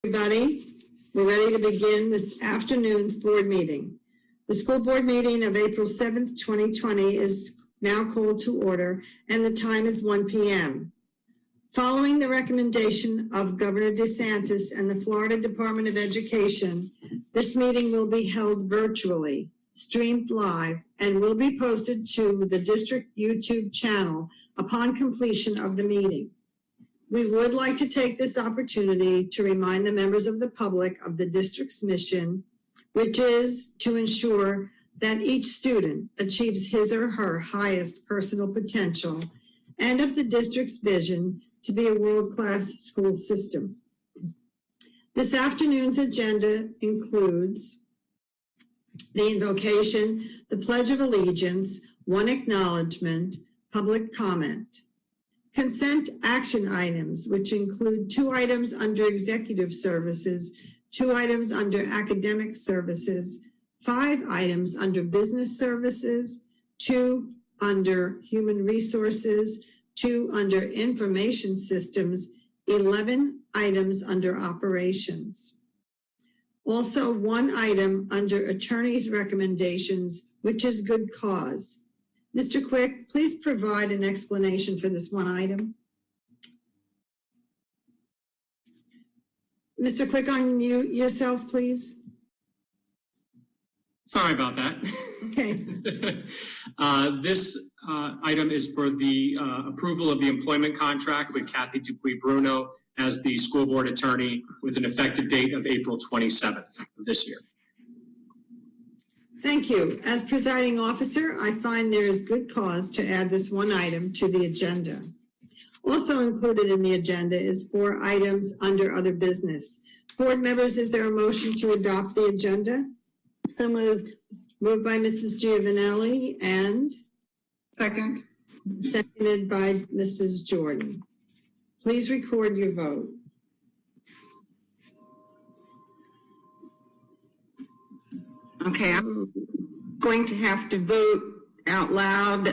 Everybody, we're ready to begin this afternoon's board meeting. The school board meeting of April 7th, 2020 is now called to order, and the time is 1 p.m. Following the recommendation of Governor DeSantis and the Florida Department of Education, this meeting will be held virtually, streamed live, and will be posted to the district YouTube channel upon completion of the meeting. We would like to take this opportunity to remind the members of the public of the district's mission, which is to ensure that each student achieves his or her highest personal potential, and of the district's vision to be a world-class school system. This afternoon's agenda includes the invocation, the Pledge of Allegiance, one acknowledgement, public comment. Consent action items, which include 2 items under executive services, 2 items under academic services, 5 items under business services, 2 under human resources, 2 under information systems, 11 items under operations. Also 1 item under attorney's recommendations, which is good cause. Mr. Quick, please provide an explanation for this 1 item. Mr. Quick, unmute yourself, please. Sorry about that. Okay. This item is for the approval of the employment contract with Kathy Dupuy-Bruno as the school board attorney with an effective date of April 27th of this year. Thank you. As presiding officer, I find there is good cause to add this 1 item to the agenda. Also included in the agenda is 4 items under other business. Board members, is there a motion to adopt the agenda? So moved. Moved by Mrs. Giovanelli and? Second. Seconded by Mrs. Jordan. Please record your vote. Okay, I'm going to have to vote out loud. I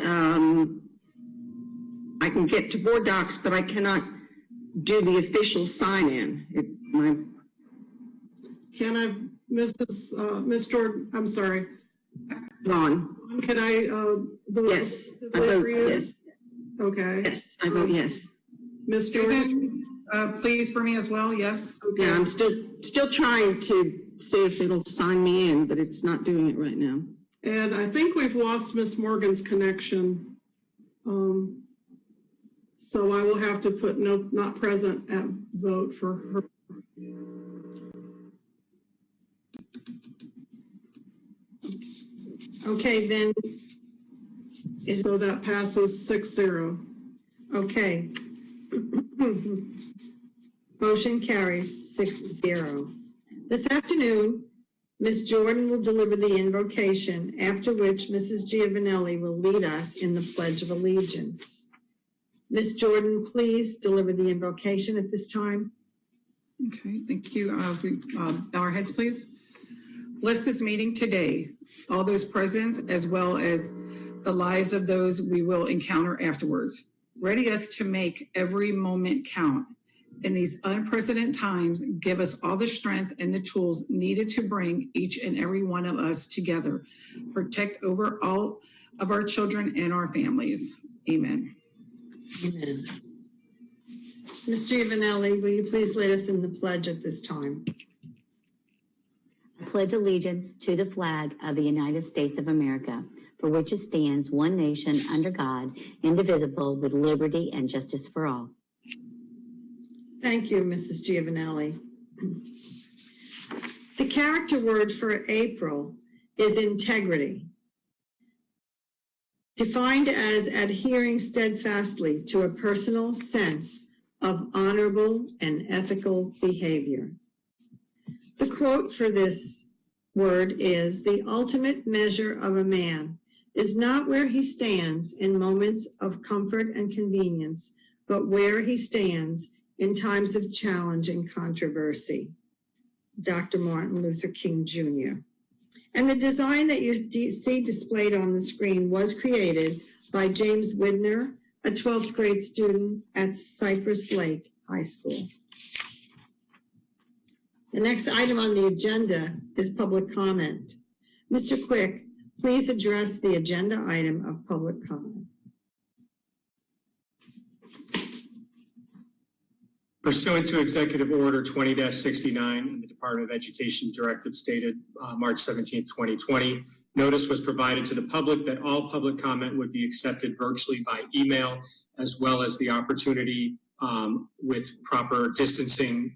can get to board docs, but I cannot do the official sign-in. Can I, Miss Jordan, I'm sorry. Ron. Can I vote? Yes, I vote yes. Okay. Yes, I vote yes. Miss Susan, please for me as well, yes. Okay. Yeah, I'm still trying to see if it'll sign me in, but it's not doing it right now. And I think we've lost Miss Morgan's connection. So I will have to put no, not present at vote for her. Okay, then. So that passes 6-0. Okay. Motion carries 6-0. This afternoon, Ms. Jordan will deliver the invocation, after which Mrs. Giovanelli will lead us in the Pledge of Allegiance. Ms. Jordan, please deliver the invocation at this time. Okay, thank you. Bow our heads, please. Bless this meeting today, all those present, as well as the lives of those we will encounter afterwards. Ready us to make every moment count. In these unprecedented times, give us all the strength and the tools needed to bring each and every one of us together. Protect over all of our children and our families. Amen. Amen. Ms. Giovanelli, will you please lead us in the pledge at this time? I pledge allegiance to the flag of the United States of America, for which it stands one nation under God, indivisible, with liberty and justice for all. Thank you, Mrs. Giovanelli. The character word for April is integrity, defined as adhering steadfastly to a personal sense of honorable and ethical behavior. The quote for this word is, "The ultimate measure of a man is not where he stands in moments of comfort and convenience, but where he stands in times of challenge and controversy." Dr. Martin Luther King Jr. And the design that you see displayed on the screen was created by James Widner, a 12th grade student at Cypress Lake High School. The next item on the agenda is public comment. Mr. Quick, please address the agenda item of public comment. Pursuant to Executive Order 20-69 in the Department of Education Directive stated March 17, 2020, notice was provided to the public that all public comment would be accepted virtually by email, as well as the opportunity with proper distancing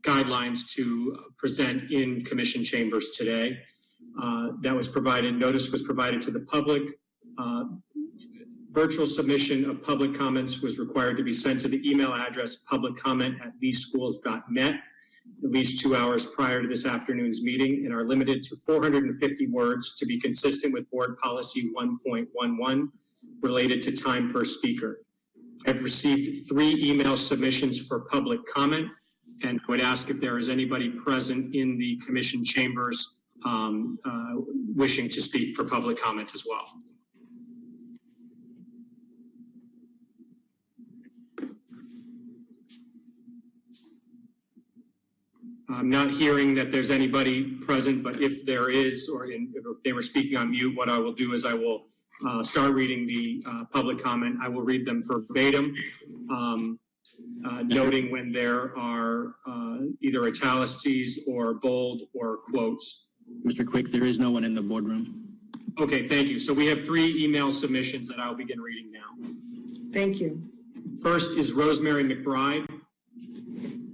guidelines to present in commission chambers today. That was provided, notice was provided to the public. Virtual submission of public comments was required to be sent to the email address publiccomment@theseschools.net at least 2 hours prior to this afternoon's meeting and are limited to 450 words to be consistent with Board Policy 1.11 related to time per speaker. I've received 3 email submissions for public comment and would ask if there is anybody present in the commission chambers wishing to speak for public comment as well. I'm not hearing that there's anybody present, but if there is, or if they were speaking on mute, what I will do is I will start reading the public comment. I will read them verbatim, noting when there are either italics or bold or quotes. Mr. Quick, there is no one in the boardroom. Okay, thank you. So we have 3 email submissions that I'll begin reading now. Thank you. First is Rosemary McBride.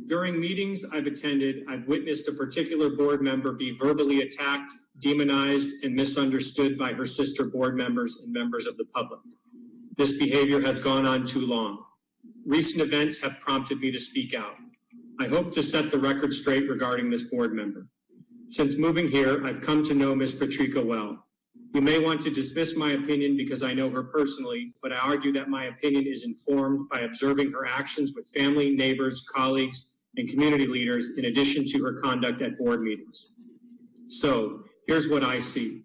During meetings I've attended, I've witnessed a particular board member be verbally attacked, demonized, and misunderstood by her sister board members and members of the public. This behavior has gone on too long. Recent events have prompted me to speak out. I hope to set the record straight regarding this board member. Since moving here, I've come to know Ms. Patrica well. You may want to dismiss my opinion because I know her personally, but I argue that my opinion is informed by observing her actions with family, neighbors, colleagues, and community leaders in addition to her conduct at board meetings. So here's what I see.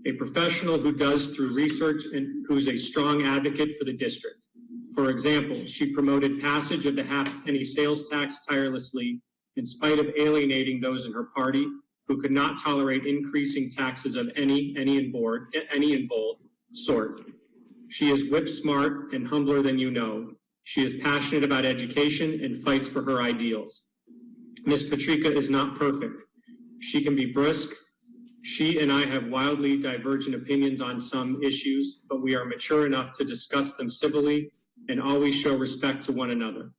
A professional who does through research and who's a strong advocate for the district. For example, she promoted passage of the half-penny sales tax tirelessly in spite of alienating those in her party who could not tolerate increasing taxes of any in bold sort. She is whip smart and humbler than you know. She is passionate about education and fights for her ideals. Ms. Patrica is not perfect. She can be brisk. She and I have wildly divergent opinions on some issues, but we are mature enough to discuss them civilly and always show respect to one another.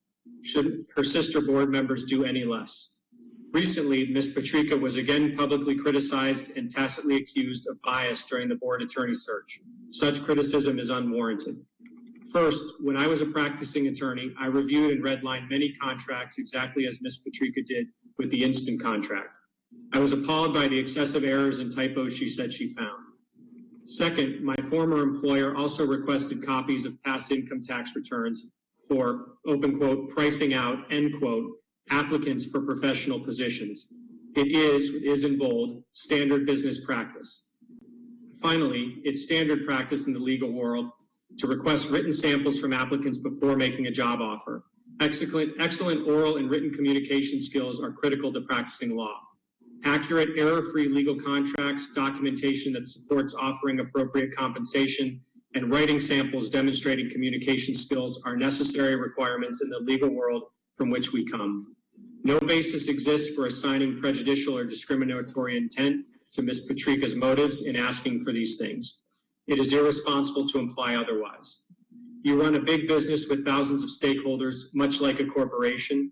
Should her sister board members do any less? Recently, Ms. Patrica was again publicly criticized and tacitly accused of bias during the board attorney search. Such criticism is unwarranted. First, when I was a practicing attorney, I reviewed and redlined many contracts exactly as Ms. Patrica did with the instant contract. I was appalled by the excessive errors and typos she said she found. Second, my former employer also requested copies of past income tax returns for, open quote, pricing out, end quote, applicants for professional positions. It is in bold, standard business practice. Finally, it's standard practice in the legal world to request written samples from applicants before making a job offer. Excellent oral and written communication skills are critical to practicing law. Accurate, error-free legal contracts, documentation that supports offering appropriate compensation, and writing samples demonstrating communication skills are necessary requirements in the legal world from which we come. No basis exists for assigning prejudicial or discriminatory intent to Ms. Patrica's motives in asking for these things. It is irresponsible to imply otherwise. You run a big business with thousands of stakeholders, much like a corporation.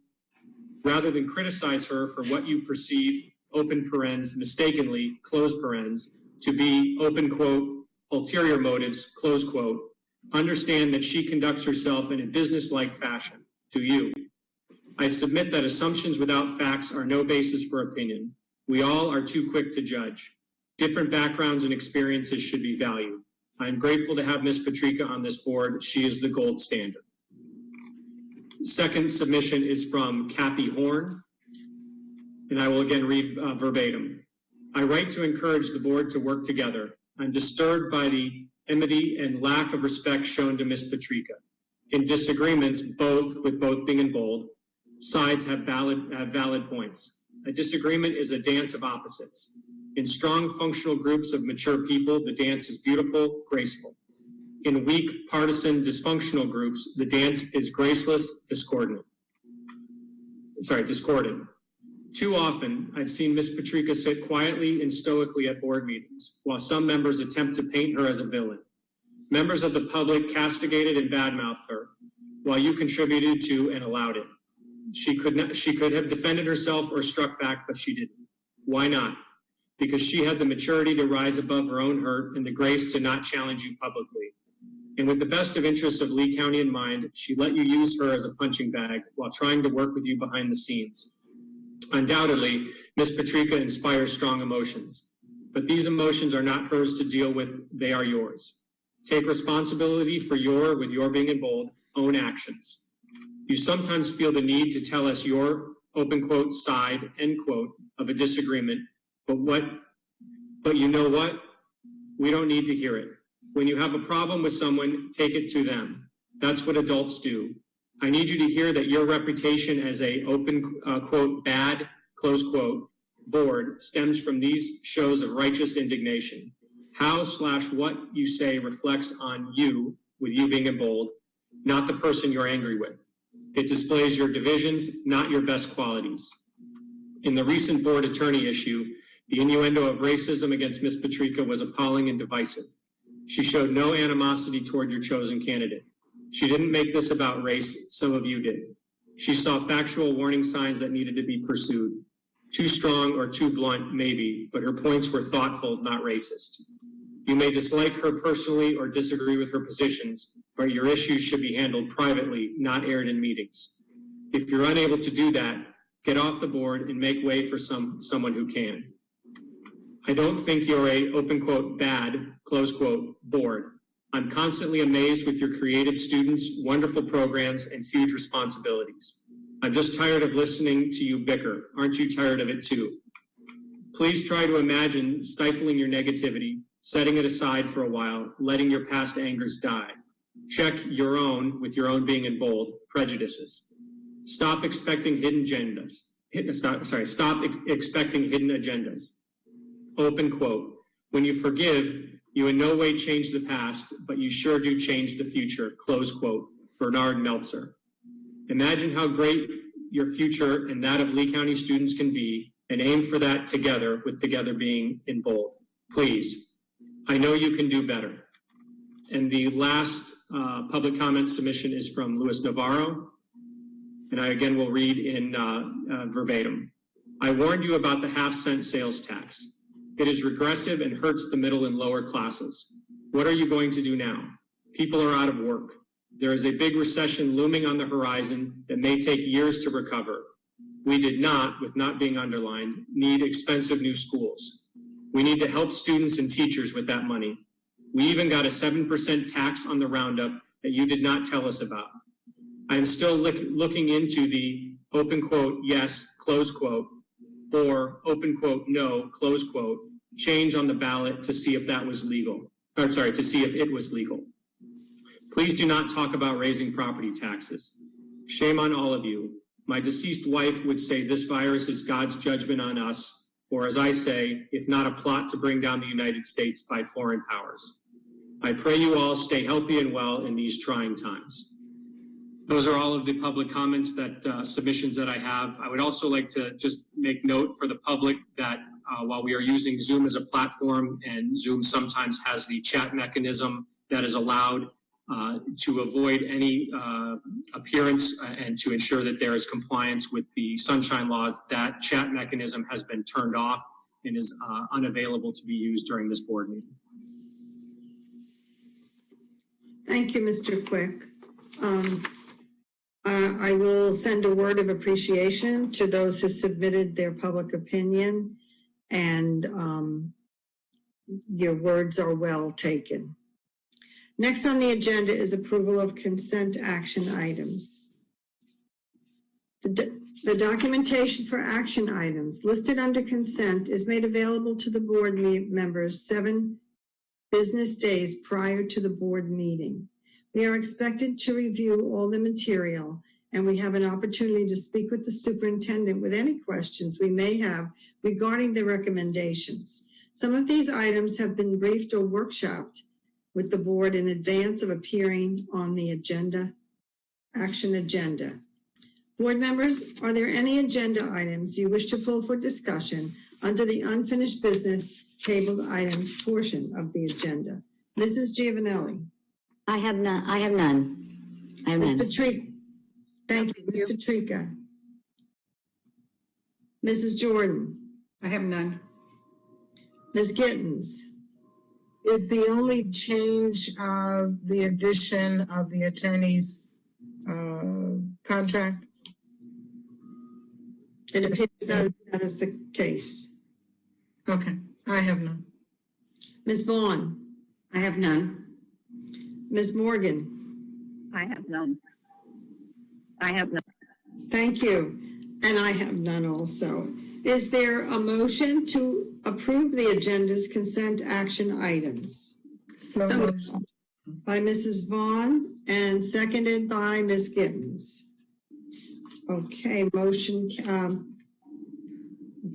Rather than criticize her for what you perceive, open parens, mistakenly, close parens, to be, open quote, ulterior motives, close quote, understand that she conducts herself in a business-like fashion. To you, I submit that assumptions without facts are no basis for opinion. We all are too quick to judge. Different backgrounds and experiences should be valued. I am grateful to have Ms. Patrica on this board. She is the gold standard. Second submission is from Kathy Horn, and I will again read verbatim. I write to encourage the board to work together. I'm disturbed by the enmity and lack of respect shown to Ms. Patrica. In disagreements, with both being in bold, sides have valid points. A disagreement is a dance of opposites. In strong, functional groups of mature people, the dance is beautiful, graceful. In weak, partisan, dysfunctional groups, the dance is graceless, discordant. Too often, I've seen Ms. Patrica sit quietly and stoically at board meetings, while some members attempt to paint her as a villain. Members of the public castigated and badmouthed her, while you contributed to and allowed it. She could have defended herself or struck back, but she didn't. Why not? Because she had the maturity to rise above her own hurt and the grace to not challenge you publicly. And with the best of interests of Lee County in mind, she let you use her as a punching bag while trying to work with you behind the scenes. Undoubtedly, Ms. Patrica inspires strong emotions, but these emotions are not hers to deal with, they are yours. Take responsibility for with your being in bold, own actions. You sometimes feel the need to tell us your, open quote, side, end quote, of a disagreement, but you know what? We don't need to hear it. When you have a problem with someone, take it to them. That's what adults do. I need you to hear that your reputation as a open quote, bad, close quote, board stems from these shows of righteous indignation. How/what you say reflects on you, with you being in bold, not the person you're angry with. It displays your divisions, not your best qualities. In the recent board attorney issue, the innuendo of racism against Ms. Patrica was appalling and divisive. She showed no animosity toward your chosen candidate. She didn't make this about race, some of you did. She saw factual warning signs that needed to be pursued. Too strong or too blunt, maybe, but her points were thoughtful, not racist. You may dislike her personally or disagree with her positions, but your issues should be handled privately, not aired in meetings. If you're unable to do that, get off the board and make way for someone who can. I don't think you're a, open quote, bad, close quote, board. I'm constantly amazed with your creative students, wonderful programs, and huge responsibilities. I'm just tired of listening to you bicker. Aren't you tired of it too? Please try to imagine stifling your negativity, setting it aside for a while, letting your past angers die. Check your own, with your own being in bold, prejudices. Stop expecting hidden agendas. Stop expecting hidden agendas. Open quote. When you forgive, you in no way change the past, but you sure do change the future. Close quote. Bernard Meltzer. Imagine how great your future and that of Lee County students can be, and aim for that together, with together being in bold. Please. I know you can do better. And the last public comment submission is from Luis Navarro. And I again will read in verbatim. I warned you about the half-cent sales tax. It is regressive and hurts the middle and lower classes. What are you going to do now? People are out of work. There is a big recession looming on the horizon that may take years to recover. We did not, with not being underlined, need expensive new schools. We need to help students and teachers with that money. We even got a 7% tax on the roundup that you did not tell us about. I am still looking into the open quote, yes, close quote, or open quote, no, close quote, change on the ballot to see if that was legal. To see if it was legal. Please do not talk about raising property taxes. Shame on all of you. My deceased wife would say this virus is God's judgment on us, or as I say, if not a plot to bring down the United States by foreign powers. I pray you all stay healthy and well in these trying times. Those are all of the public comments submissions that I have. I would also like to just make note for the public that while we are using Zoom as a platform, and Zoom sometimes has the chat mechanism that is allowed to avoid any appearance and to ensure that there is compliance with the sunshine laws, that chat mechanism has been turned off and is unavailable to be used during this board meeting. Thank you, Mr. Quick. I will send a word of appreciation to those who submitted their public opinion, and your words are well taken. Next on the agenda is approval of consent action items. The documentation for action items listed under consent is made available to the board members 7 business days prior to the board meeting. We are expected to review all the material and we have an opportunity to speak with the superintendent with any questions we may have regarding the recommendations. Some of these items have been briefed or workshopped with the board in advance of appearing on the action agenda. Board members, are there any agenda items you wish to pull for discussion under the unfinished business tabled items portion of the agenda? Mrs. Giovanelli. I have none. I have none. Ms. Patrica. Thank you, Ms. Patrica. Mrs. Jordan. I have none. Ms. Gittens. Is the only change the addition of the attorney's contract? It appears that is the case. Okay, I have none. Ms. Vaughn. I have none. Ms. Morgan. I have none. I have none. Thank you. And I have none also. Is there a motion to approve the agenda's consent action items? So moved. By Mrs. Vaughn and seconded by Ms. Gittens. Okay, motion,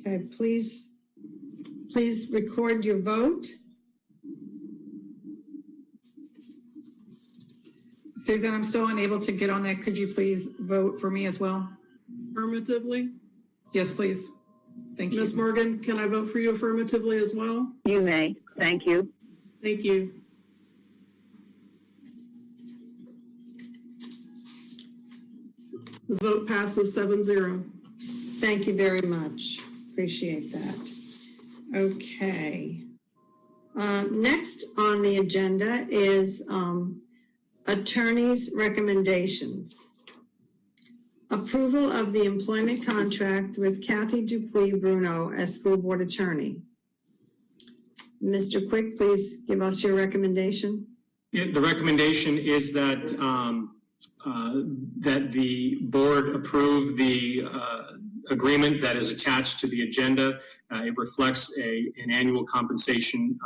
okay, please record your vote. Susan, I'm still unable to get on that. Could you please vote for me as well? Affirmatively. Yes, please. Thank you. Ms. Morgan, can I vote for you affirmatively as well? You may. Thank you. Thank you. The vote passes 7-0. Thank you very much. Appreciate that. Okay. Next on the agenda is attorney's recommendations. Approval of the employment contract with Kathy Dupuy Bruno as school board attorney. Mr. Quick, please give us your recommendation. Yeah, the recommendation is that that the board approve the agreement that is attached to the agenda. It reflects an annual compensation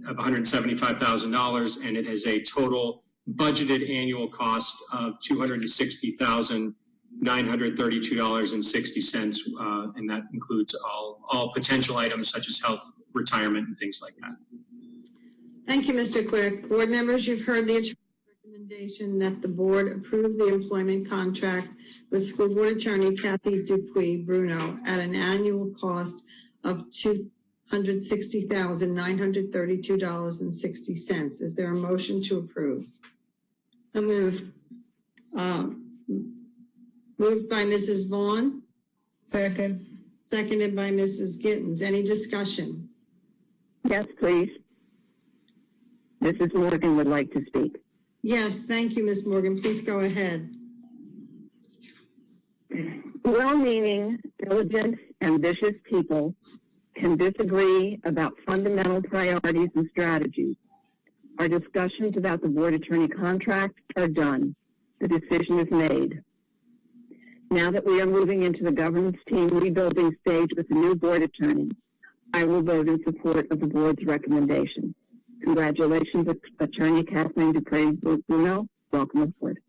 of $175,000, and it has a total budgeted annual cost of $260,932.60, and that includes all potential items such as health, retirement, and things like that. Thank you, Mr. Quick. Board members, you've heard the recommendation that the board approve the employment contract with school board attorney Kathy Dupuy Bruno at an annual cost of $260,932.60. Is there a motion to approve? So moved. Moved by Mrs. Vaughn, Second. seconded by Mrs. Gittens. Any discussion? Yes, please. Mrs. Morgan would like to speak. Yes, thank you, Ms. Morgan. Please go ahead. Well-meaning, diligent, ambitious people can disagree about fundamental priorities and strategies. Our discussions about the board attorney contract are done. The decision is made. Now that we are moving into the governance team rebuilding stage with the new board attorney, I will vote in support of the board's recommendation. Congratulations, Attorney Kathleen Dupuy Bruno. Welcome aboard.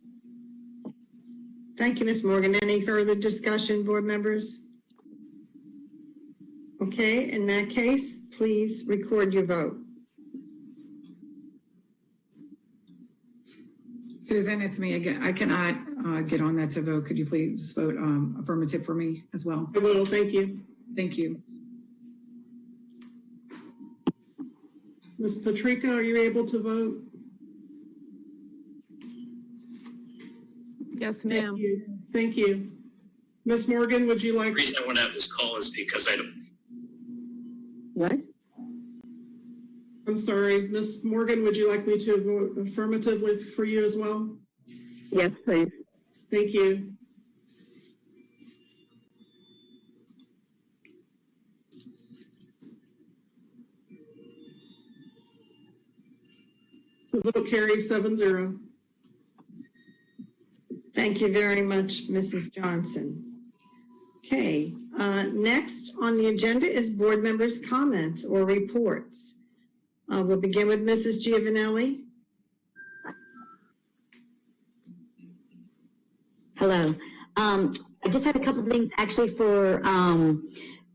Thank you, Ms. Morgan. Any further discussion, board members? Okay, in that case, please record your vote. Susan, it's me again. I cannot get on that to vote. Could you please vote affirmative for me as well? I will, thank you. Thank you. Ms. Patrica, are you able to vote? Yes, Thank ma'am. you. Thank you. Ms. Morgan, would you like? The reason I want to have this call is because I don't. What? I'm sorry, Ms. Morgan, would you like me to vote affirmatively for you as well? Yes, please. Thank you. The vote carries 7-0. Thank you very much, Mrs. Johnson. Okay, next on the agenda is board members' comments or reports. We'll begin with Mrs. Giovanelli. Hello. I just had a couple of things actually for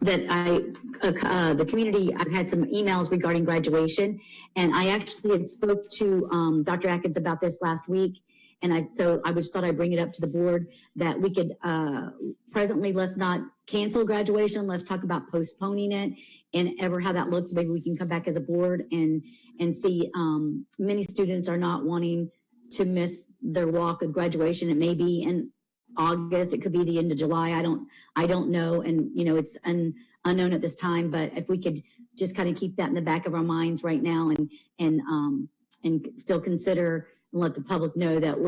the community. I've had some emails regarding graduation, and I actually had spoke to Dr. Atkins about this last week. And I just thought I'd bring it up to the board that we could presently, let's not cancel graduation. Let's talk about postponing it and ever how that looks. Maybe we can come back as a board and see. Many students are not wanting to miss their walk with graduation. It may be in August. It could be the end of July. I don't know. And, you know, it's unknown at this time, but if we could just kind of keep that in the back of our minds right now and still consider and let the public know that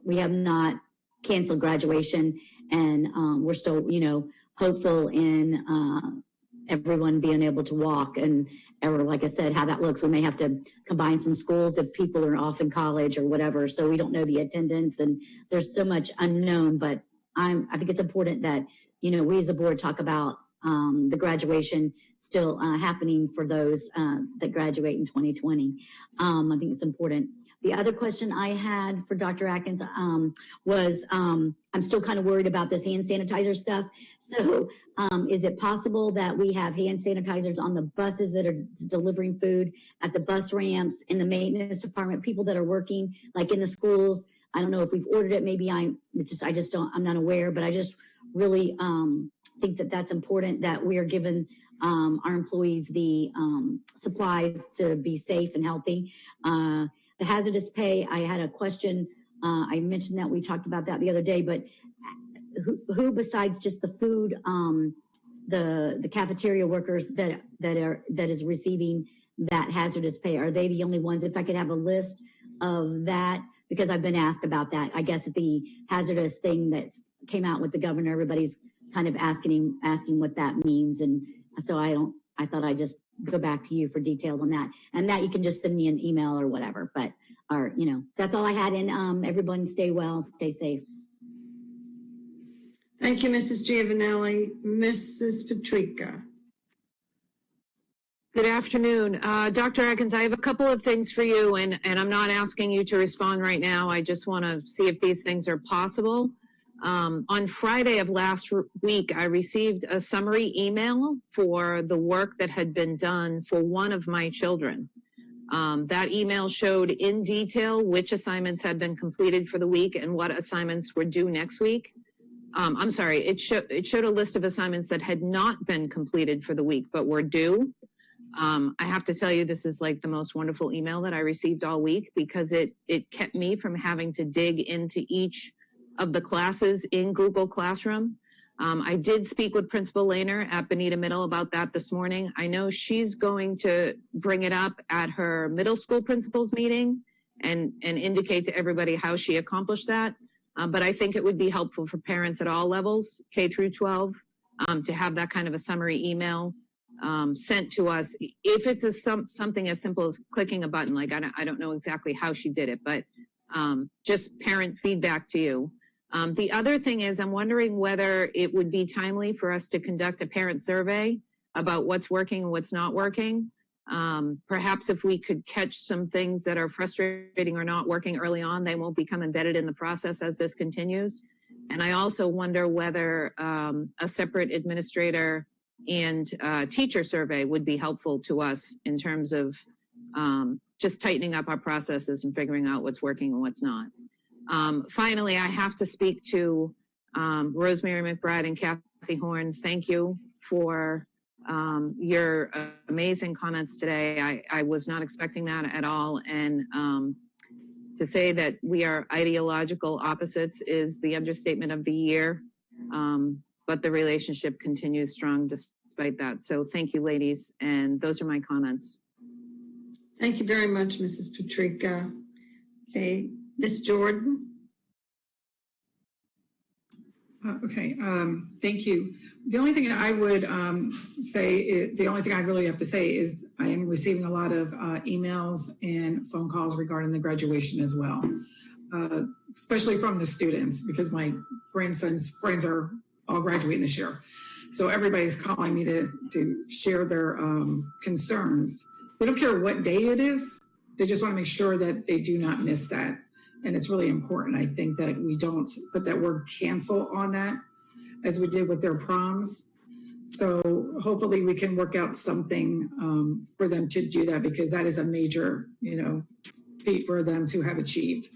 we have not canceled graduation, and we're still, you know, hopeful in everyone being able to walk. And like I said, how that looks, we may have to combine some schools if people are off in college or whatever. So we don't know the attendance, and there's so much unknown. But I think it's important that, you know, we as a board talk about the graduation still happening for those that graduate in 2020. I think it's important. The other question I had for Dr. Atkins was I'm still kind of worried about this hand sanitizer stuff. So is it possible that we have hand sanitizers on the buses that are delivering food, at the bus ramps, in the maintenance department, people that are working like in the schools? I don't know if we've ordered it. Maybe I'm not aware, but I just really think that that's important, that we are giving our employees the supplies to be safe and healthy. The hazardous pay, I had a question. I mentioned that we talked about that the other day, but who besides just the food, the cafeteria workers that is receiving that hazardous pay? Are they the only ones? If I could have a list of that, because I've been asked about that. I guess at the hazardous thing that came out with the governor, everybody's kind of asking what that means. And so I thought I'd just go back to you for details on that, and that you can just send me an email or whatever, you know, that's all I had. And everyone stay well, stay safe. Thank you, Mrs. Giovanelli. Mrs. Patrica. Good afternoon. Dr. Atkins, I have a couple of things for you, and I'm not asking you to respond right now. I just want to see if these things are possible. On Friday of last week, I received a summary email for the work that had been done for one of my children. That email showed in detail which assignments had been completed for the week and what assignments were due next week. I'm sorry, it showed a list of assignments that had not been completed for the week but were due. I have to tell you, this is like the most wonderful email that I received all week, because it kept me from having to dig into each of the classes in Google Classroom. I did speak with Principal Lehner at Bonita Middle about that this morning. I know she's going to bring it up at her middle school principals meeting and indicate to everybody how she accomplished that. But I think it would be helpful for parents at all levels, K through 12, to have that kind of a summary email sent to us. If it's something as simple as clicking a button, like I don't know exactly how she did it, but just parent feedback to you. The other thing is, I'm wondering whether it would be timely for us to conduct a parent survey about what's working and what's not working. Perhaps if we could catch some things that are frustrating or not working early on, they won't become embedded in the process as this continues. And I also wonder whether a separate administrator and teacher survey would be helpful to us in terms of just tightening up our processes and figuring out what's working and what's not. Finally, I have to speak to Rosemary McBride and Kathy Horn. Thank you for your amazing comments today. I was not expecting that at all. And to say that we are ideological opposites is the understatement of the year. But the relationship continues strong despite that. So thank you, ladies. And those are my comments. Thank you very much, Mrs. Patrica. Okay, Ms. Jordan. Okay, thank you. The only thing I would the only thing I really have to say is I am receiving a lot of emails and phone calls regarding the graduation as well, especially from the students, because my grandson's friends are all graduating this year. So everybody's calling me to share their concerns. They don't care what day it is. They just want to make sure that they do not miss that. And it's really important, I think, that we don't put that word cancel on that as we did with their proms. So hopefully we can work out something for them to do that, because that is a major, feat for them to have achieved.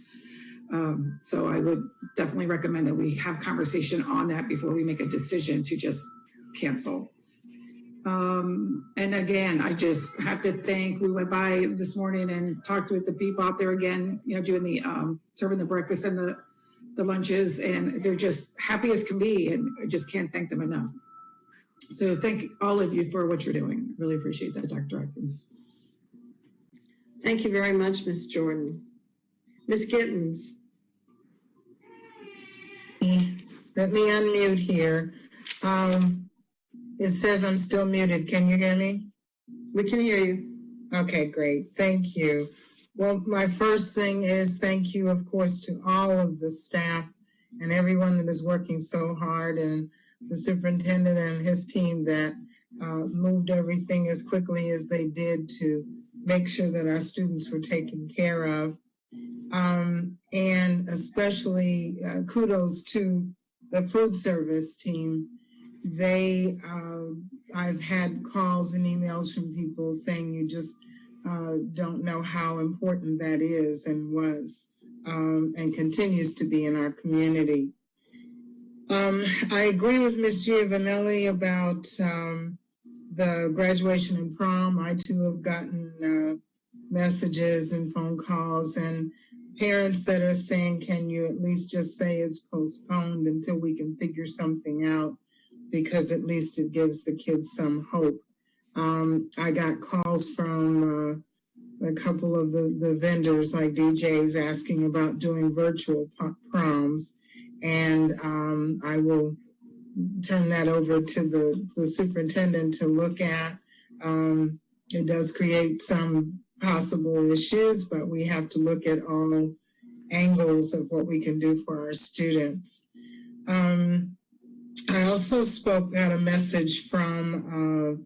So I would definitely recommend that we have conversation on that before we make a decision to just cancel. And again, I just have to thank, we went by this morning and talked with the people out there again, doing the, serving the breakfast and the lunches, and they're just happy as can be, and I just can't thank them enough. So thank all of you for what you're doing. Really appreciate that, Dr. Atkins. Thank you very much, Ms. Jordan. Ms. Gittens. Let me unmute here. It says I'm still muted. Can you hear me? We can hear you. Okay, great. Thank you. Well, my first thing is thank you, of course, to all of the staff and everyone that is working so hard, and the superintendent and his team that moved everything as quickly as they did to make sure that our students were taken care of. And especially kudos to the food service team. I've had calls and emails from people saying you just don't know how important that is and was and continues to be in our community. I agree with Ms. Giovanelli about the graduation and prom. I too have gotten messages and phone calls and parents that are saying, can you at least just say it's postponed until we can figure something out, because at least it gives the kids some hope. I got calls from a couple of the vendors like DJs asking about doing virtual proms, and I will turn that over to the superintendent to look at. It does create some possible issues, but we have to look at all angles of what we can do for our students. I also got a message from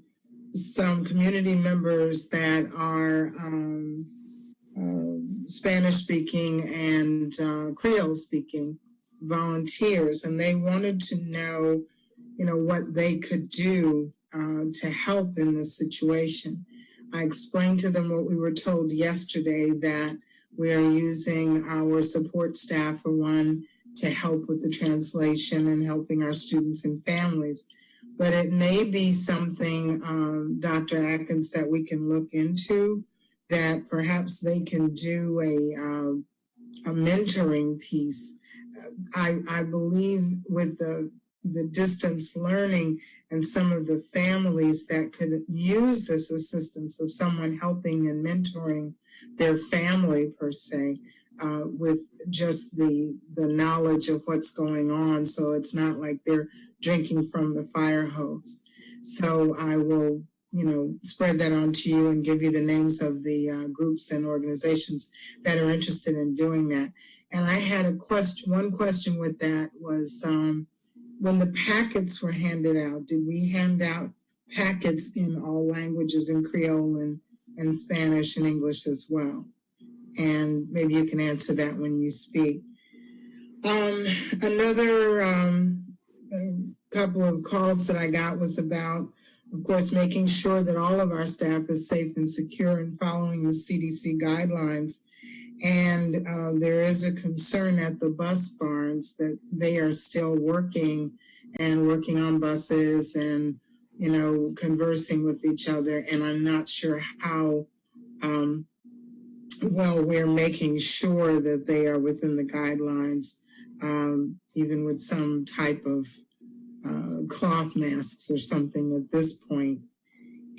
some community members that are Spanish speaking and Creole speaking volunteers, and they wanted to know, what they could do to help in this situation. I explained to them what we were told yesterday, that we are using our support staff for one to help with the translation and helping our students and families. But it may be something, Dr. Atkins, that we can look into, that perhaps they can do a mentoring piece. I believe with the distance learning and some of the families that could use this assistance of someone helping and mentoring their family per se, with just the knowledge of what's going on, so it's not like they're drinking from the fire hose. So I will, spread that on to you and give you the names of the groups and organizations that are interested in doing that. And I had one question with that was, when the packets were handed out, did we hand out packets in all languages, in Creole and Spanish and English as well? And maybe you can answer that when you speak. Another couple of calls that I got was about, of course, making sure that all of our staff is safe and secure and following the CDC guidelines. And there is a concern at the bus barns that they are still working on buses and, conversing with each other. And I'm not sure how well we're making sure that they are within the guidelines, even with some type of cloth masks or something at this point.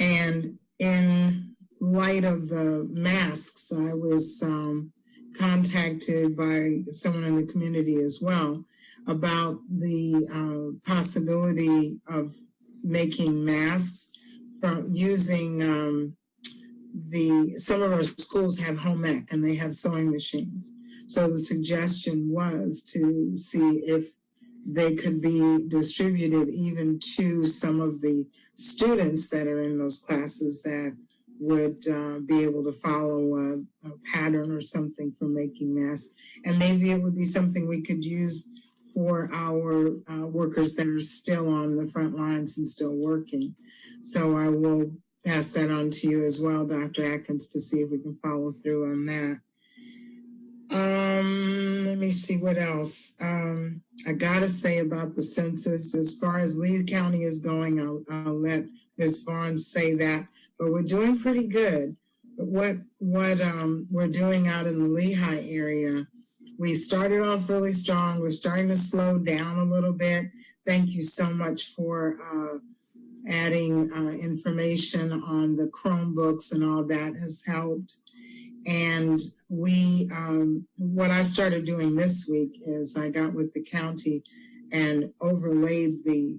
And in light of the masks, I was contacted by someone in the community as well about the possibility of making masks from using some of our schools have home ec and they have sewing machines. So the suggestion was to see if they could be distributed even to some of the students that are in those classes that would be able to follow a pattern or something for making masks. And maybe it would be something we could use for our workers that are still on the front lines and still working. So I will pass that on to you as well, Dr. Atkins, to see if we can follow through on that. Let me see what else. I gotta say about the census, as far as Lee County is going, I'll let Ms. Vaughn say that, but we're doing pretty good. But what we're doing out in the Lehigh area, we started off really strong. We're starting to slow down a little bit. Thank you so much for adding information on the Chromebooks, and all that has helped. And we, what I started doing this week is I got with the county and overlaid the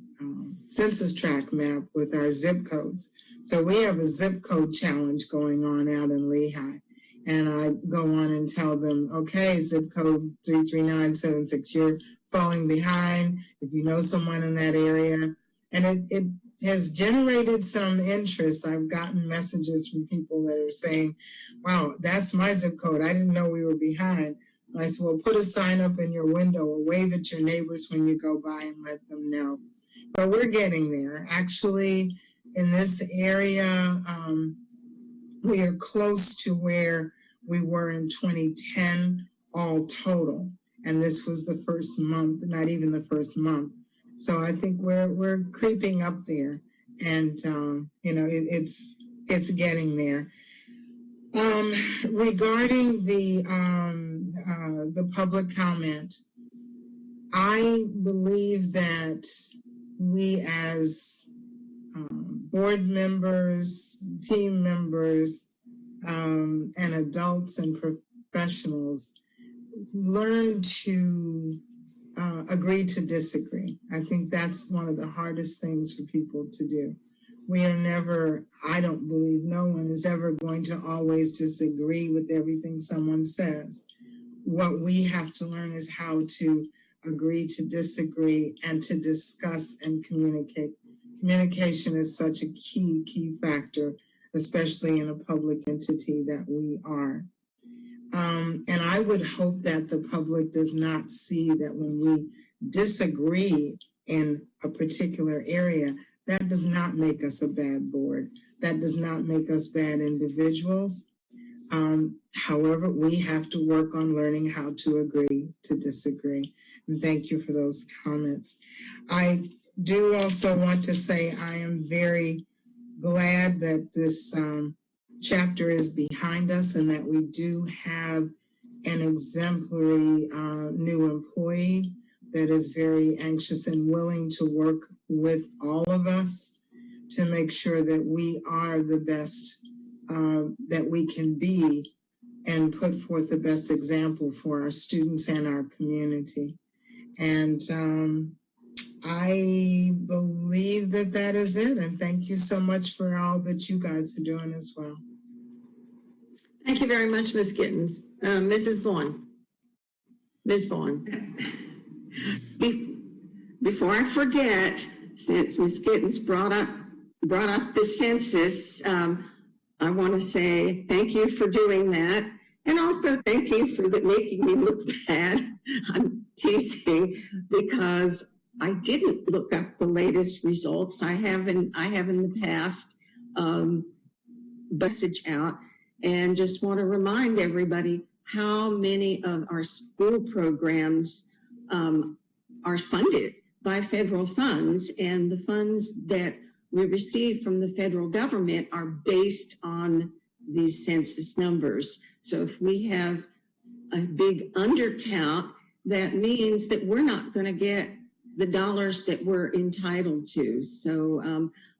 census tract map with our zip codes. So we have a zip code challenge going on out in Lehigh. And I go on and tell them, okay, zip code 33976, you're falling behind. If you know someone in that area, and it has generated some interest. I've gotten messages from people that are saying, wow, that's my zip code. I didn't know we were behind. And I said, well, put a sign up in your window or wave at your neighbors when you go by and let them know. But we're getting there. Actually, in this area, we are close to where we were in 2010 all total. And this was the first month, not even the first month. So I think we're creeping up there, and you know, it's getting there. Regarding the public comment, I believe that we as board members, team members, and adults and professionals learn to agree to disagree. I think that's one of the hardest things for people to do. We are never, I don't believe no one is ever going to always just agree with everything someone says. What we have to learn is how to agree to disagree and to discuss and communicate. Communication is such a key factor, especially in a public entity that we are. And I would hope that the public does not see that when we disagree in a particular area, that does not make us a bad board. That does not make us bad individuals. However, we have to work on learning how to agree to disagree. And thank you for those comments. I do also want to say I am very glad that this chapter is behind us and that we do have an exemplary new employee that is very anxious and willing to work with all of us to make sure that we are the best that we can be and put forth the best example for our students and our community. And I believe that that is it. And thank you so much for all that you guys are doing as well. Thank you very much, Ms. Gittens. Mrs. Vaughn. Ms. Vaughn. Before I forget, since Ms. Gittens brought up the census, I want to say thank you for doing that. And also thank you for making me look bad. I'm teasing because I didn't look up the latest results. I have in the past message out, and just want to remind everybody how many of our school programs are funded by federal funds, and the funds that we receive from the federal government are based on these census numbers. So if we have a big undercount, that means that we're not going to get the dollars that we're entitled to. So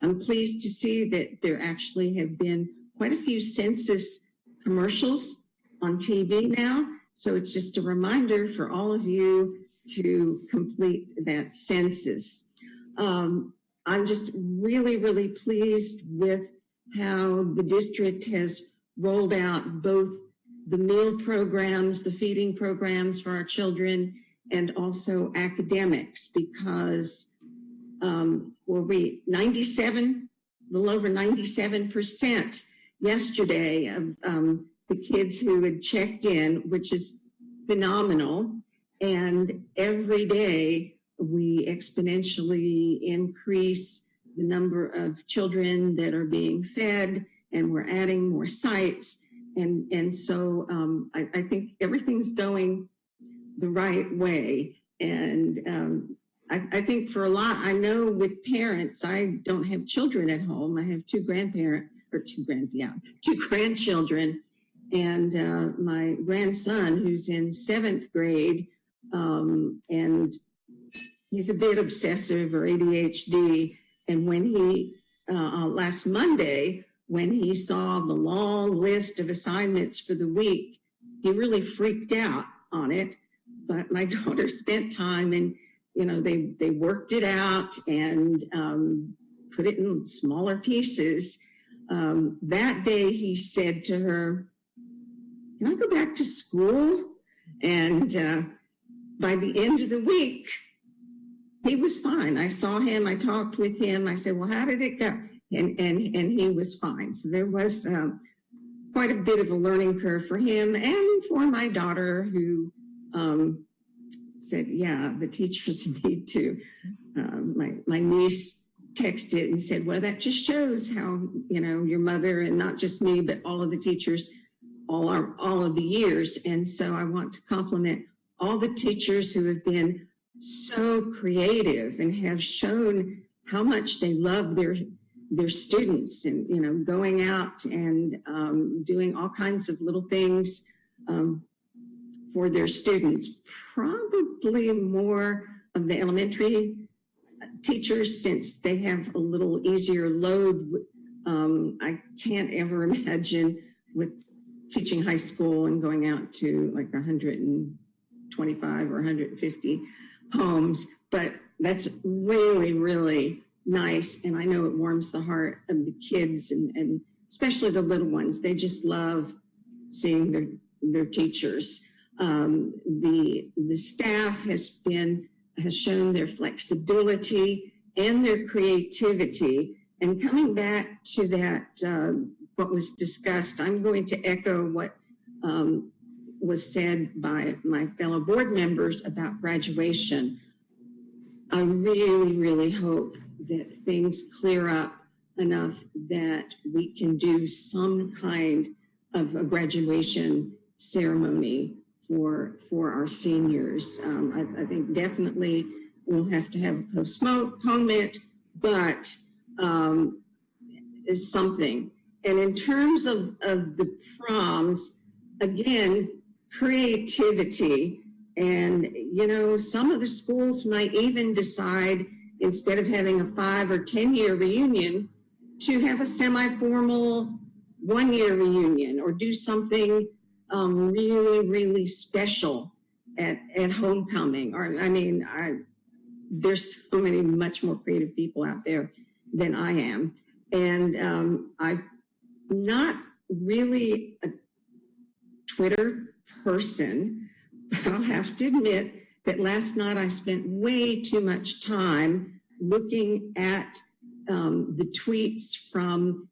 I'm pleased to see that there actually have been quite a few census commercials on TV now. So it's just a reminder for all of you to complete that census. I'm just really pleased with how the district has rolled out both the meal programs, the feeding programs for our children, and also academics, because were we 97, a little over 97% yesterday of the kids who had checked in, which is phenomenal. And every day we exponentially increase the number of children that are being fed, and we're adding more sites. And so I think everything's going the right way. And I think for a lot, I know with parents, I don't have children at home. I have two grandchildren. And my grandson, who's in 7th grade, and he's a bit obsessive or ADHD. And when he, last Monday, when he saw the long list of assignments for the week, he really freaked out on it. But my daughter spent time and, they worked it out and put it in smaller pieces. That day he said to her, "Can I go back to school?" And by the end of the week, he was fine. I saw him, I talked with him. I said, "Well, how did it go?" And he was fine. So there was quite a bit of a learning curve for him and for my daughter, who said, "Yeah, the teachers need to." My niece texted and said, "Well, that just shows how, your mother, and not just me, but all of the teachers, all of the years." And so I want to compliment all the teachers who have been so creative and have shown how much they love their students, and going out and doing all kinds of little things for their students. Probably more of the elementary teachers, since they have a little easier load. I can't ever imagine with teaching high school and going out to like 125 or 150 homes, but that's really, really nice. And I know it warms the heart of the kids, and especially the little ones. They just love seeing their teachers. The staff has shown their flexibility and their creativity. And coming back to that, what was discussed, I'm going to echo what was said by my fellow board members about graduation. I really, really hope that things clear up enough that we can do some kind of a graduation ceremony for our seniors. I think definitely we'll have to have a postponement, but is something. And in terms of the proms, again, creativity. And, some of the schools might even decide, instead of having a 5 or 10-year reunion, to have a semi-formal 1-year reunion, or do something really, really special at homecoming. Or, there's so many much more creative people out there than I am. And I'm not really a Twitter person, but I'll have to admit that last night I spent way too much time looking at the tweets from,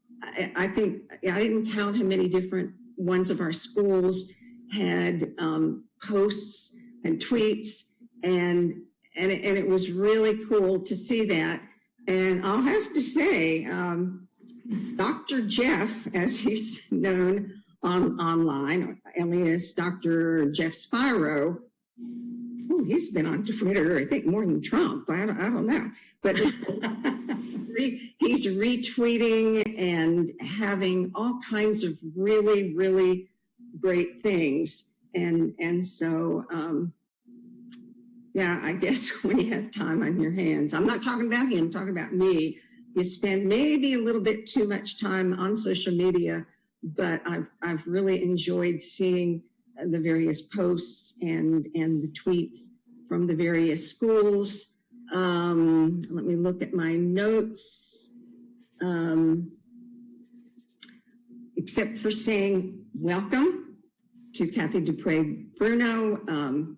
I think, I didn't count how many different ones of our schools had posts and tweets, and it was really cool to see that. And I'll have to say, Dr. Jeff, as he's known online, alias Dr. Jeff Spiro, he's been on Twitter, I think, more than Trump. I don't know. But he's retweeting and having all kinds of really, really great things. And so, yeah, I guess when you have time on your hands, I'm not talking about him, I'm talking about me. You spend maybe a little bit too much time on social media, but I've really enjoyed seeing the various posts and the tweets from the various schools. Let me look at my notes. Except for saying welcome to Kathy Dupre-Bruno.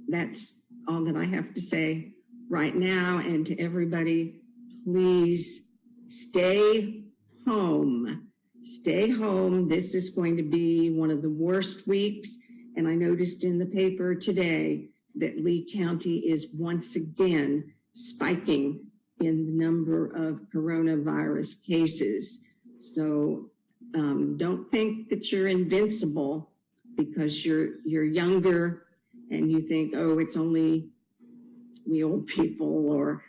That's all that I have to say right now. And to everybody, please stay home. stay home. This is going to be one of the worst weeks. And I noticed in the paper today that Lee County is once again spiking in the number of coronavirus cases. So don't think that you're invincible because you're younger and you think, oh, it's only we old people or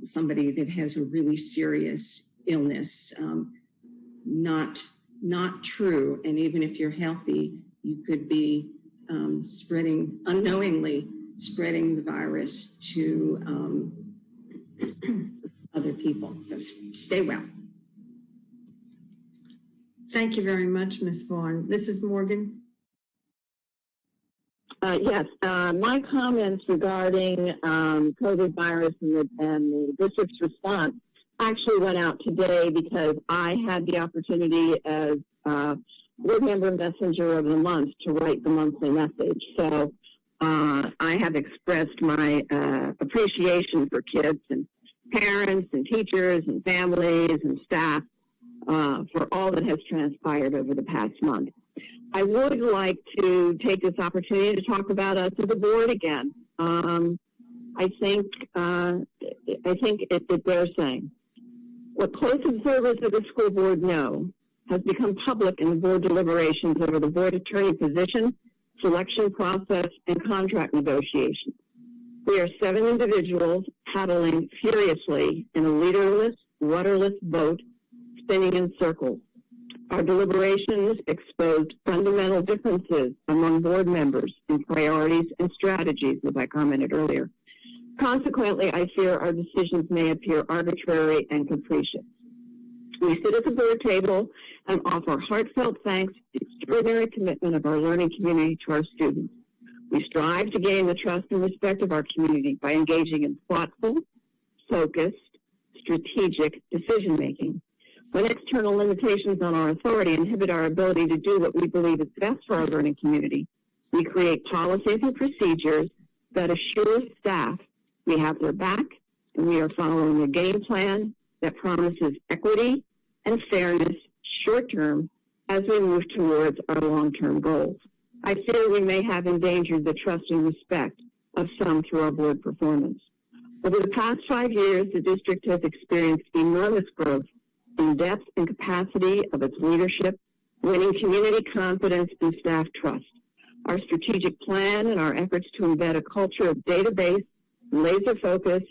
somebody that has a really serious illness. Not true. And even if you're healthy, you could be unknowingly spreading the virus to other people. So stay well. Thank you very much, Ms. Vaughn. Mrs. Morgan? Yes, my comments regarding COVID virus and the district's response actually went out today because I had the opportunity as board member messenger of the month to write the monthly message. So I have expressed my appreciation for kids and parents and teachers and families and staff for all that has transpired over the past month. I would like to take this opportunity to talk about us as a board again. I think it bears saying. What close observers of the school board know has become public in the board deliberations over the board attorney position, selection process, and contract negotiations. We are 7 individuals paddling furiously in a leaderless, rudderless boat spinning in circles. Our deliberations exposed fundamental differences among board members in priorities and strategies, as I commented earlier. Consequently, I fear our decisions may appear arbitrary and capricious. We sit at the board table and offer heartfelt thanks to the extraordinary commitment of our learning community to our students. We strive to gain the trust and respect of our community by engaging in thoughtful, focused, strategic decision-making. When external limitations on our authority inhibit our ability to do what we believe is best for our learning community, we create policies and procedures that assure staff we have their back and we are following a game plan that promises equity and fairness short-term as we move towards our long-term goals. I fear we may have endangered the trust and respect of some through our board performance. Over the past 5 years, the district has experienced enormous growth in depth and capacity of its leadership, winning community confidence and staff trust. Our strategic plan and our efforts to embed a culture of database, laser focus,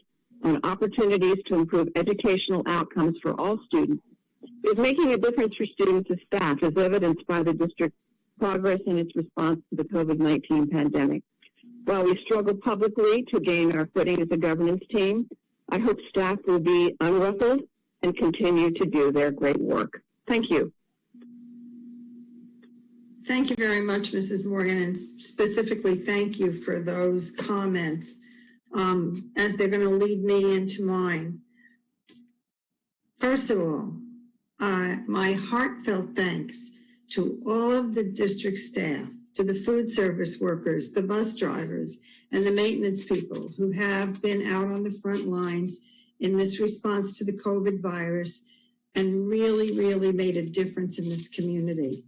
and opportunities to improve educational outcomes for all students is making a difference for students and staff, as evidenced by the district's progress in its response to the COVID-19 pandemic. While we struggle publicly to gain our footing as a governance team, I hope staff will be unruffled and continue to do their great work. Thank you. Thank you very much, Mrs. Morgan, and specifically thank you for those comments, as they're going to lead me into mine. First of all, my heartfelt thanks to all of the district staff, to the food service workers, the bus drivers, and the maintenance people who have been out on the front lines in this response to the COVID virus and really, really made a difference in this community.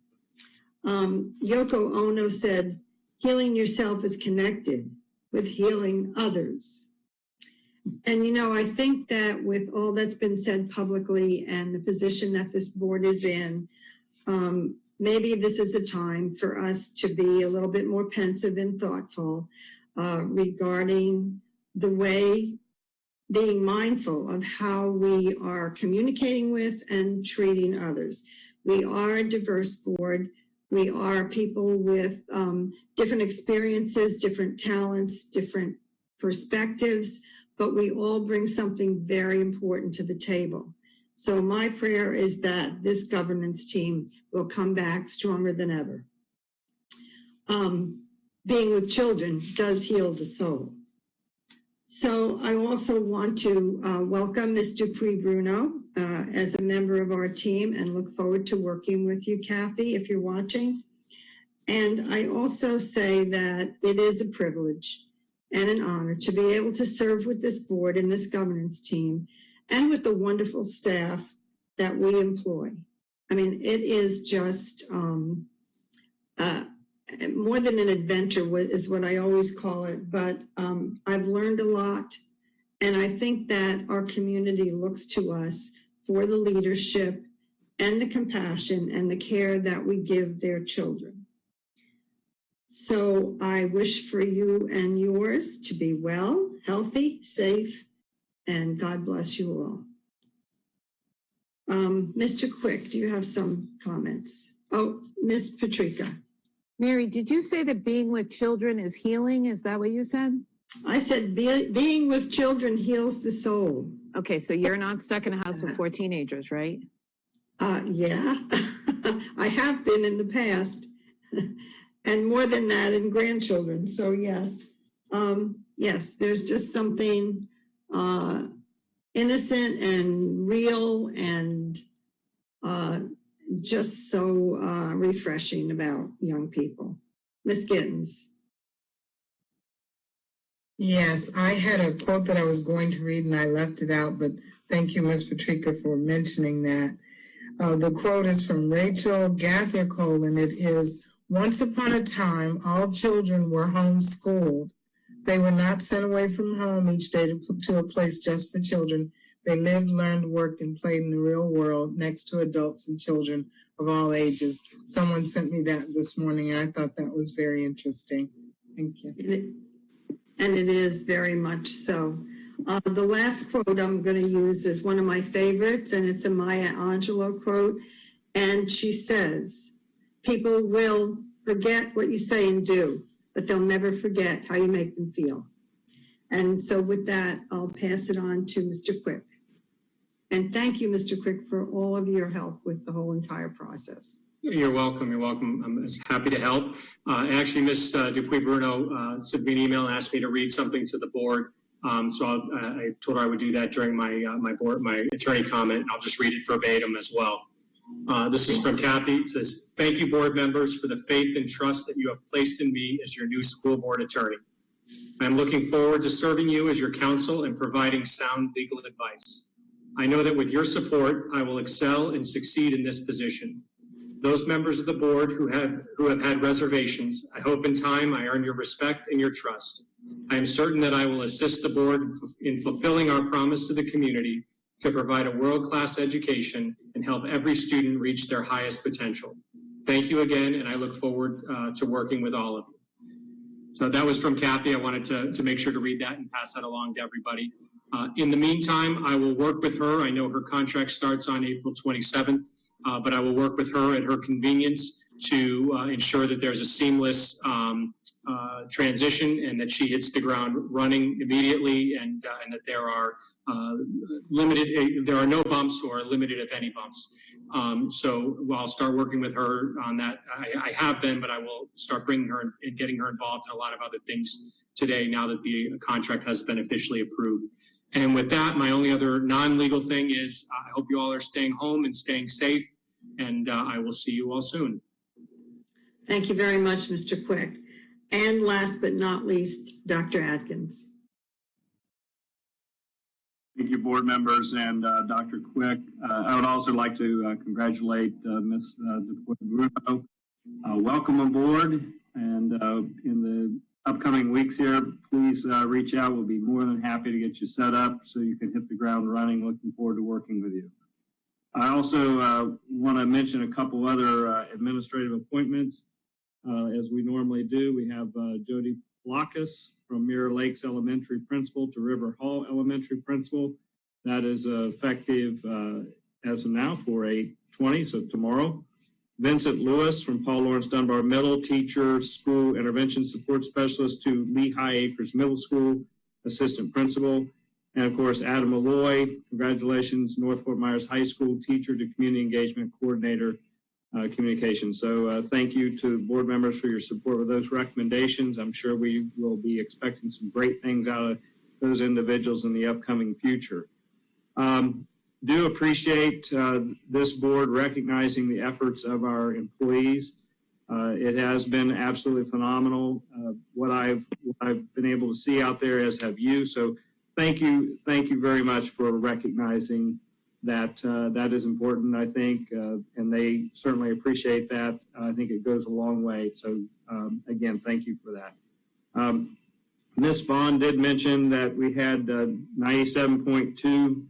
Yoko Ono said, healing yourself is connected with healing others. And, you know, I think that with all that's been said publicly and the position that this board is in, maybe this is a time for us to be a little bit more pensive and thoughtful regarding the way, being mindful of how we are communicating with and treating others. We are a diverse board. We are people with different experiences, different talents, different perspectives, but we all bring something very important to the table. So my prayer is that this governance team will come back stronger than ever. Being with children does heal the soul. So I also want to welcome Ms. Dupree-Bruno as a member of our team and look forward to working with you, Kathy, if you're watching. And I also say that it is a privilege and an honor to be able to serve with this board and this governance team and with the wonderful staff that we employ. I mean, it is just more than an adventure is what I always call it. But I've learned a lot. And I think that our community looks to us for the leadership and the compassion and the care that we give their children. So I wish for you and yours to be well, healthy, safe, and God bless you all. Mr. Quick, do you have some comments? Oh, Miss Patrica. Mary, did you say that being with children is healing? Is that what you said? I said being with children heals the soul. Okay, so you're not stuck in a house with 4 teenagers, right? Yeah, I have been in the past, and more than that, in grandchildren. So yes, yes, there's just something innocent and real and just so refreshing about young people. Miss Gittens. Yes, I had a quote that I was going to read and I left it out, but thank you, Ms. Patrica, for mentioning that. The quote is from Rachel Gathercole, and it is, "Once upon a time, all children were homeschooled. They were not sent away from home each day to a place just for children. They lived, learned, worked, and played in the real world next to adults and children of all ages." Someone sent me that this morning, and I thought that was very interesting. Thank you. And it is very much so. The last quote I'm going to use is one of my favorites, and it's a Maya Angelou quote. And she says, "People will forget what you say and do, but they'll never forget how you make them feel." And so with that, I'll pass it on to Mr. Quick. And thank you, Mr. Quick, for all of your help with the whole entire process. You're welcome. You're welcome. I'm happy to help. Actually, Ms. Dupuy-Bruno sent me an email and asked me to read something to the board. So I told her I would do that during my attorney comment. I'll just read it verbatim as well. This is from Kathy. It says, "Thank you, board members, for the faith and trust that you have placed in me as your new school board attorney. I'm looking forward to serving you as your counsel and providing sound legal advice. I know that with your support, I will excel and succeed in this position. Those members of the board who have had reservations, I hope in time I earn your respect and your trust. I am certain that I will assist the board in fulfilling our promise to the community to provide a world-class education and help every student reach their highest potential. Thank you again, and I look forward to working with all of you." So that was from Kathy. I wanted to make sure to read that and pass that along to everybody. In the meantime, I will work with her. I know her contract starts on April 27th. But I will work with her at her convenience to ensure that there's a seamless transition and that she hits the ground running immediately, and that there are no bumps or limited, if any, bumps. So I'll start working with her on that. I have been, but I will start bringing her and getting her involved in a lot of other things today now that the contract has been officially approved. And with that, my only other non-legal thing is I hope you all are staying home and staying safe, and I will see you all soon. Thank you very much, Mr. Quick. And last but not least, Dr. Atkins. Thank you, board members and Dr. Quick. I would also like to congratulate Ms. Dupuy-Bruno. Welcome aboard, and in the upcoming weeks here, please reach out. We'll be more than happy to get you set up so you can hit the ground running. Looking forward to working with you. I also want to mention a couple other administrative appointments. As we normally do, we have Jody Blockus from Mirror Lakes Elementary Principal to River Hall Elementary Principal. That is effective as of now for 8/20, so tomorrow. Vincent Lewis from Paul Lawrence Dunbar Middle, Teacher, School Intervention Support Specialist to Lehigh Acres Middle School, Assistant Principal. And of course, Adam Malloy, congratulations, North Fort Myers High School Teacher to Community Engagement Coordinator, Communication. So thank you to board members for your support with those recommendations. I'm sure we will be expecting some great things out of those individuals in the upcoming future. Do appreciate this board recognizing the efforts of our employees. It has been absolutely phenomenal what I've been able to see out there, as have you. So thank you very much for recognizing that is important, I think, and they certainly appreciate that. I think it goes a long way. So again, thank you for that. Ms. Vaughn did mention that we had 97.2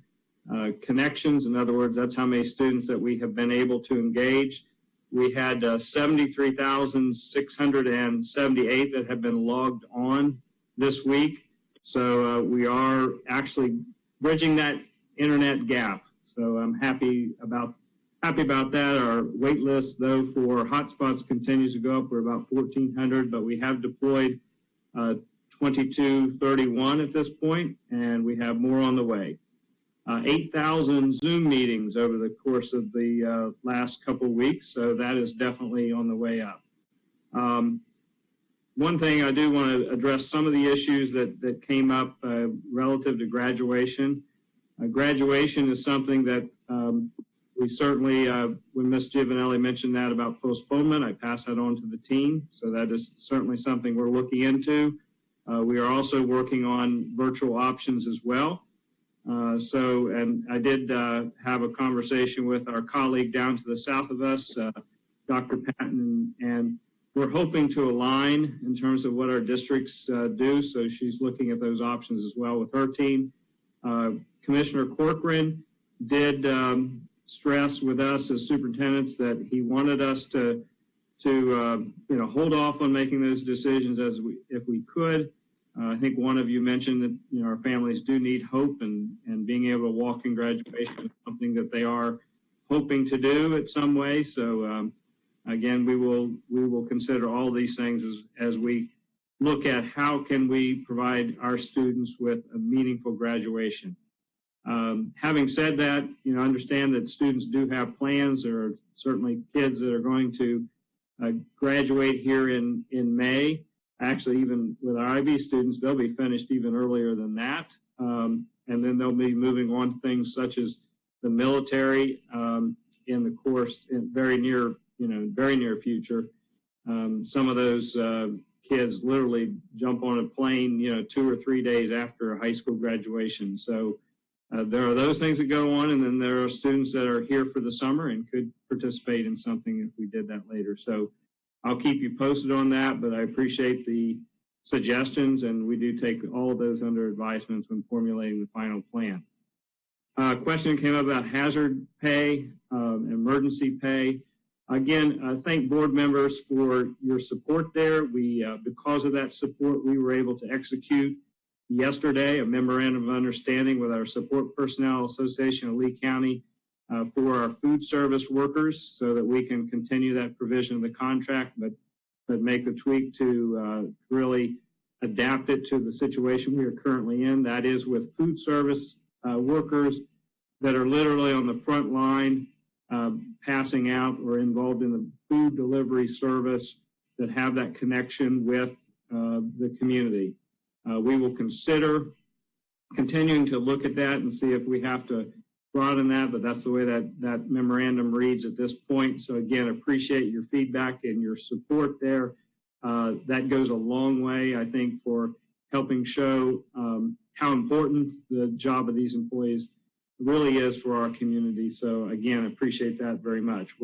connections. In other words, that's how many students that we have been able to engage. We had 73,678 that have been logged on this week. So we are actually bridging that internet gap. So I'm happy about that. Our wait list, though, for hotspots continues to go up. We're about 1,400, but we have deployed 2231 at this point, and we have more on the way. 8,000 Zoom meetings over the course of the last couple of weeks, so that is definitely on the way up. One thing I do want to address some of the issues that came up relative to graduation. Graduation is something that we certainly, when Ms. Giovanelli mentioned that about postponement, I passed that on to the team. So that is certainly something we're looking into. We are also working on virtual options as well. And I did have a conversation with our colleague down to the south of us, Dr. Patton, and we're hoping to align in terms of what our districts do. So she's looking at those options as well with her team. Commissioner Corcoran did stress with us as superintendents that he wanted us to hold off on making those decisions if we could. I think one of you mentioned that our families do need hope, and being able to walk in graduation is something that they are hoping to do in some way. So again, we will consider all these things as we look at how can we provide our students with a meaningful graduation. Having said that, understand that students do have plans. There are certainly kids that are going to graduate here in May. Actually, even with our IB students, they'll be finished even earlier than that. And then they'll be moving on to things such as the military in the course in very near future. Some of those kids literally jump on a plane, 2 or 3 days after high school graduation. So there are those things that go on, and then there are students that are here for the summer and could participate in something if we did that later. So I'll keep you posted on that, but I appreciate the suggestions, and we do take all of those under advisement when formulating the final plan. Question came up about hazard pay, emergency pay. Again, I thank board members for your support there. Because of that support, we were able to execute yesterday a memorandum of understanding with our Support Personnel Association of Lee County for our food service workers, so that we can continue that provision of the contract, but make the tweak to really adapt it to the situation we are currently in. That is with food service workers that are literally on the front line, passing out or involved in the food delivery service, that have that connection with the community. We will consider continuing to look at that and see if we have to broaden that, but that's the way that memorandum reads at this point. So again, appreciate your feedback and your support there. That goes a long way, I think, for helping show how important the job of these employees really is for our community. So again, appreciate that very much.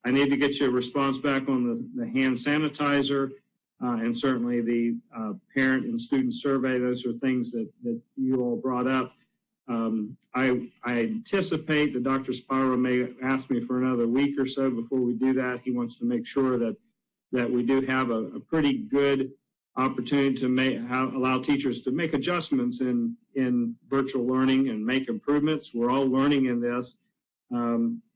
I need to get you a response back on the hand sanitizer and certainly the parent and student survey. Those are things that you all brought up. I anticipate that Dr. Spiro may ask me for another week or so before we do that. He wants to make sure that we do have a pretty good opportunity to allow teachers to make adjustments in virtual learning and make improvements. We're all learning in this,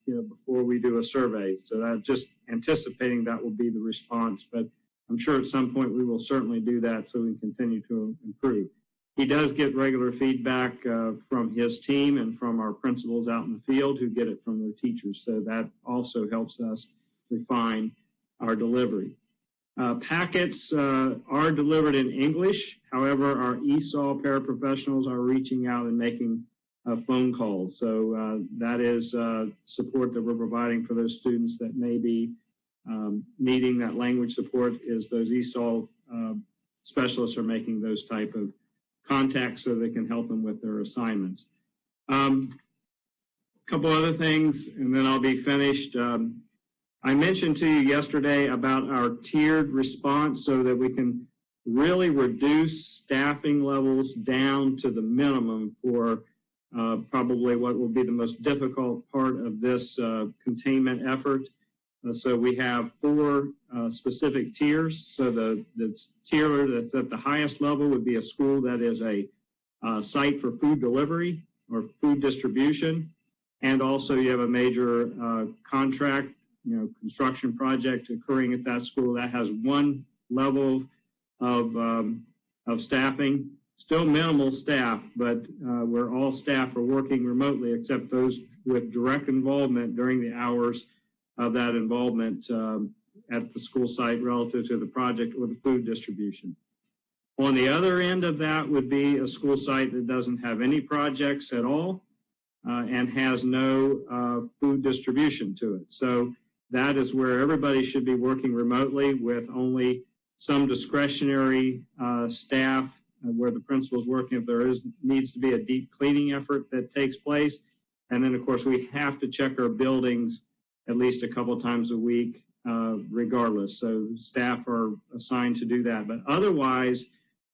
before we do a survey. So I'm just anticipating that will be the response, but I'm sure at some point we will certainly do that so we can continue to improve. He does get regular feedback from his team and from our principals out in the field who get it from their teachers. So that also helps us refine our delivery. Packets are delivered in English. However, our ESOL paraprofessionals are reaching out and making phone calls. So that is support that we're providing for those students that may be needing that language support, is those ESOL specialists are making those type of contacts so they can help them with their assignments. couple other things, and then I'll be finished. I mentioned to you yesterday about our tiered response so that we can really reduce staffing levels down to the minimum for probably what will be the most difficult part of this containment effort. So we have 4 specific tiers. So the tier that's at the highest level would be a school that is a site for food delivery or food distribution. And also you have a major contract, construction project occurring at that school that has 1 level of staffing. Still minimal staff, but where all staff are working remotely except those with direct involvement during the hours of that involvement at the school site relative to the project or the food distribution. On the other end of that would be a school site that doesn't have any projects at all and has no food distribution to it. So that is where everybody should be working remotely with only some discretionary staff where the principal is working if there needs to be a deep cleaning effort that takes place. And then, of course, we have to check our buildings at least a couple times a week regardless. So staff are assigned to do that. But otherwise,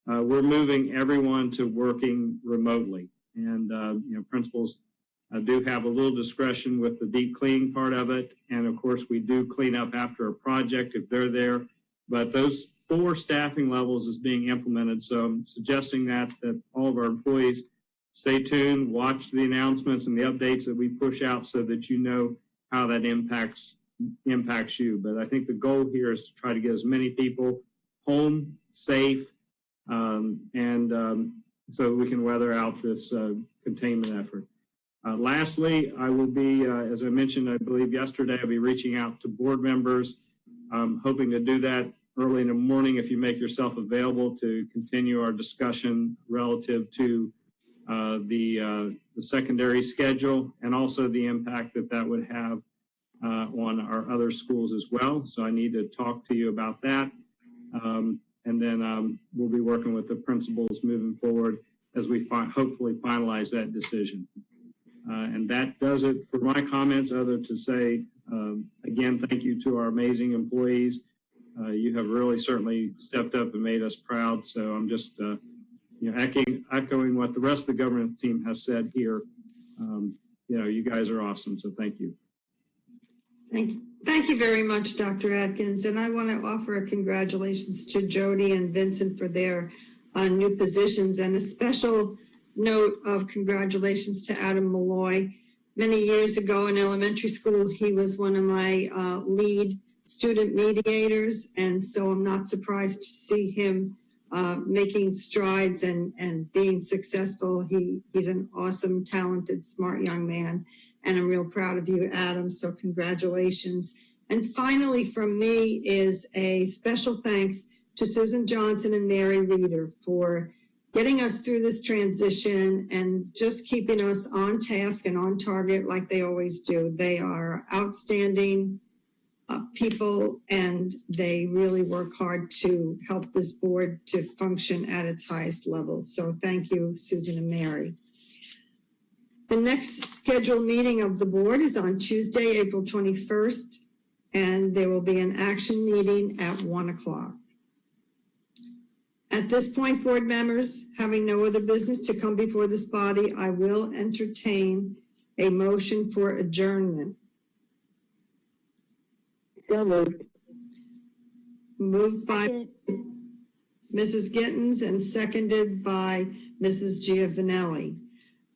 we're moving everyone to working remotely. And, principals do have a little discretion with the deep cleaning part of it. And, of course, we do clean up after a project if they're there. But those 4 staffing levels is being implemented. So I'm suggesting that all of our employees stay tuned, watch the announcements and the updates that we push out so that you know how that impacts you. But I think the goal here is to try to get as many people home safe so we can weather out this containment effort. Lastly, I will be, as I mentioned, I believe yesterday, I'll be reaching out to board members. I'm hoping to do that early in the morning if you make yourself available to continue our discussion relative to the secondary schedule and also the impact that would have on our other schools as well. So I need to talk to you about that. And then we'll be working with the principals moving forward as we hopefully finalize that decision. And that does it for my comments, other to say, again, thank you to our amazing employees. You have really certainly stepped up and made us proud. So I'm just echoing what the rest of the government team has said here. You guys are awesome. So thank you. Thank you very much, Dr. Atkins. And I want to offer a congratulations to Jody and Vincent for their new positions, and a special note of congratulations to Adam Malloy. Many years ago in elementary school, he was one of my lead student mediators, and so I'm not surprised to see him making strides and being successful. He's an awesome, talented, smart young man, and I'm real proud of you, Adam, so congratulations. And finally, from me is a special thanks to Susan Johnson and Mary Reeder for getting us through this transition and just keeping us on task and on target like they always do. They are outstanding people, and they really work hard to help this board to function at its highest level. So thank you, Susan and Mary. The next scheduled meeting of the board is on Tuesday, April 21st, and there will be an action meeting at 1 o'clock. At this point, board members, having no other business to come before this body, I will entertain a motion for adjournment. So moved. Moved by Mrs. Gittens and seconded by Mrs. Giovanelli.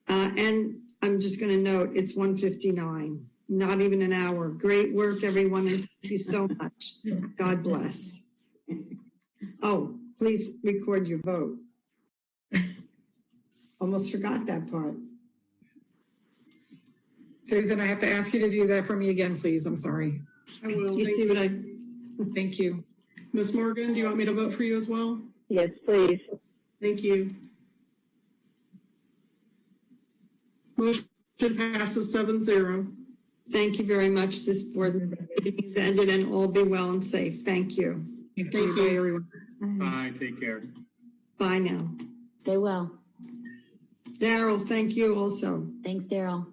And I'm just going to note it's 1:59, not even an hour. Great work, everyone, and thank you so much. God bless. Oh, please record your vote. Almost forgot that part. Susan, I have to ask you to do that for me again, please. I'm sorry. I will. You see what I... Thank you. Ms. Morgan, do you want me to vote for you as well? Yes, please. Thank you. Motion passes 7-0. Thank you very much. This board meeting is ended, and all be well and safe. Thank you. Thank you. Bye, everyone. Bye. Take care. Bye now. Stay well. Daryl, thank you also. Thanks, Daryl.